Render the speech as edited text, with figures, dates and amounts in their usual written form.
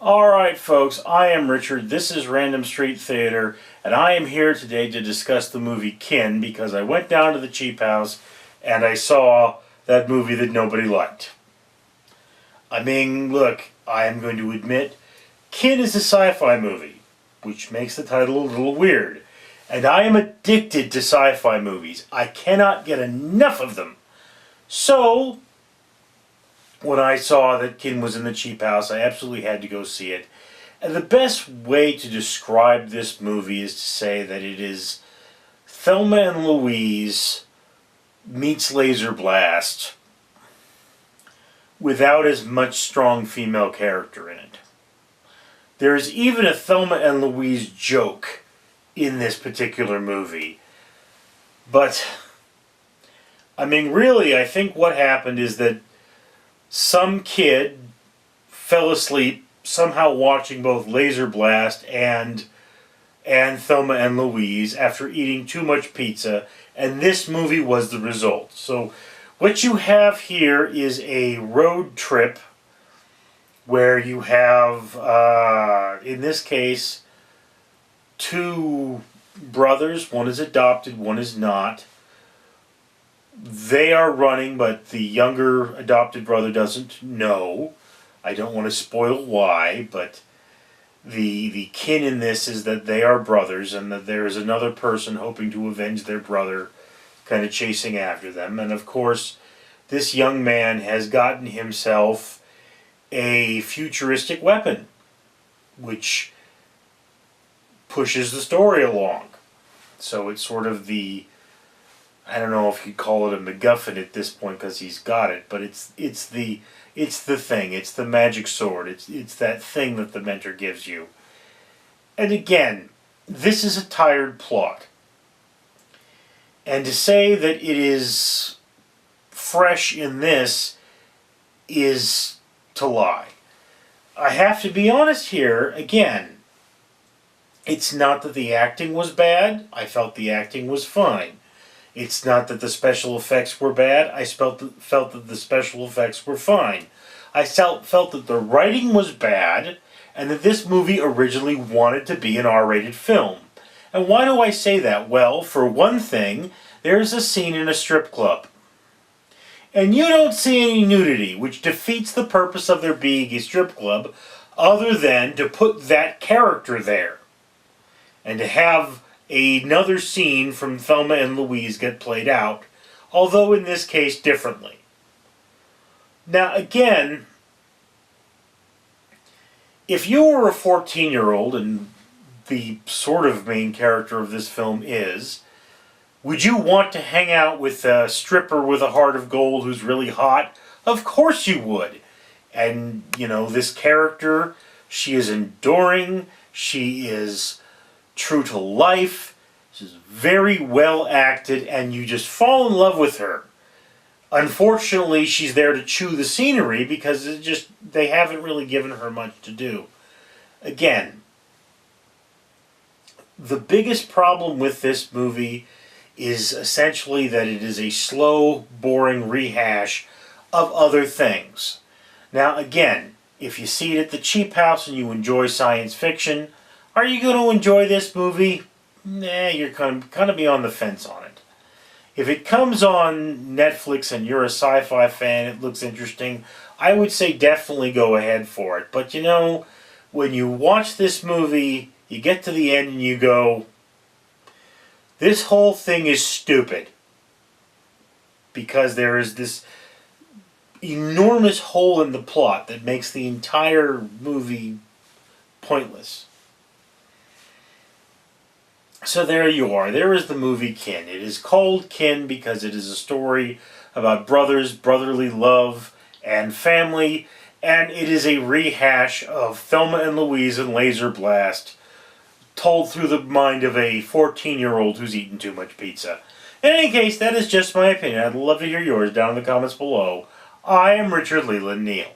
Alright folks, I am Richard, this is Random Street Theater, and I am here today to discuss the movie Kin because I went down to the cheap house and I saw that movie that nobody liked. I mean, look, I am going to admit, Kin is a sci-fi movie, which makes the title a little weird. And I am addicted to sci-fi movies. I cannot get enough of them. So, when I saw that Kin was in the cheap house, I absolutely had to go see it. And the best way to describe this movie is to say that it is Thelma and Louise meets Laser Blast without as much strong female character in it. There is even a Thelma and Louise joke in this particular movie. But, I mean, really, I think what happened is that some kid fell asleep somehow watching both Laser Blast and Thelma and Louise after eating too much pizza, and this movie was the result. So what you have here is a road trip where you have, in this case, two brothers. One is adopted, one is not. They are running, but the younger adopted brother doesn't know. I don't want to spoil why, but the kin in this is that they are brothers and that there is another person hoping to avenge their brother, kind of chasing after them. And of course, this young man has gotten himself a futuristic weapon, which pushes the story along. So it's sort of the, I don't know if you'd call it a MacGuffin at this point because he's got it, but it's the thing. It's the magic sword. It's that thing that the mentor gives you. And again, this is a tired plot. And to say that it is fresh in this is to lie. I have to be honest here, again. It's not that the acting was bad. I felt the acting was fine. It's not that the special effects were bad. I felt that the special effects were fine. I felt that the writing was bad and that this movie originally wanted to be an R-rated film. And why do I say that? Well, for one thing, there's a scene in a strip club. And you don't see any nudity, which defeats the purpose of there being a strip club other than to put that character there. And to have another scene from Thelma and Louise get played out, although in this case differently. Now again, if you were a 14-year-old, and the sort of main character of this film is, would you want to hang out with a stripper with a heart of gold who's really hot? Of course you would. And, you know, this character, she is enduring, she is true to life, she's very well acted, and you just fall in love with her. Unfortunately, she's there to chew the scenery because they haven't really given her much to do. Again, the biggest problem with this movie is essentially that it is a slow, boring rehash of other things. Now again, if you see it at the cheap house and you enjoy science fiction, are you going to enjoy this movie? Nah, you're kind of be on the fence on it. If it comes on Netflix and you're a sci-fi fan, it looks interesting, I would say definitely go ahead for it. But you know, when you watch this movie, you get to the end and you go, this whole thing is stupid. Because there is this enormous hole in the plot that makes the entire movie pointless. So there you are. There is the movie Kin. It is called Kin because it is a story about brothers, brotherly love, and family. And it is a rehash of Thelma and Louise and Laser Blast told through the mind of a 14-year-old who's eaten too much pizza. In any case, that is just my opinion. I'd love to hear yours down in the comments below. I am Richard Leland Neal.